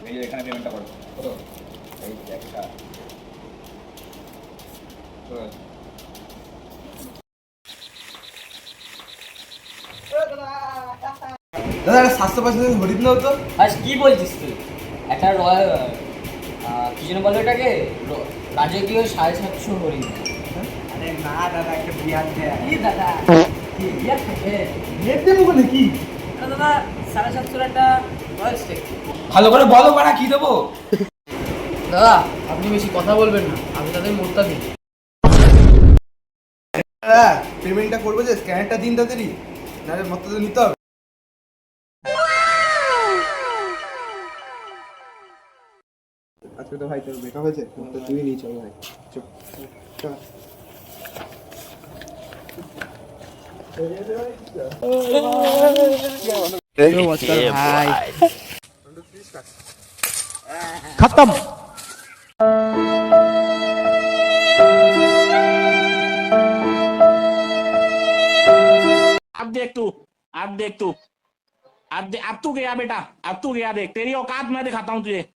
এই যে এখানে পেমেন্টটা করো কত এই যে একটা দাদা একটা স্বাস্থ্য পাশে হরিদ নাও তো। আজ কি বলছিস তুই? একটা রয়্যাল কি যেন বলো এটাকে, রাজকীয় 750 হরিণ। আরে না দাদা একটা বিয়ার দেয়। কি দাদা, কি বিয়ার থাকে? নেট দেবো নাকি? আরে দাদা 750 একটা রয়্যাল স্টেক। ভালো করে বলো বাড়া কি দেবো? দাদা আপনি বেশি কথা বলবেন না, আমি তাদের মোড়টা দিই। দাদা পেমেন্টটা করবো যে স্ক্যানারটা দিন তাড়াতাড়ি, নাহলে মতো তো নিতে হবে। আজকে তো ভাই তোর ব্রেকআপ হয়েছে, তো তুই নিয়ে চল ভাই। চল চল। ভাই খতম। अब देख तू, अब देख तू, अब तू गया बेटा, अब तू गया, देख तेरी औकात मैं दिखाता हूँ तुझे।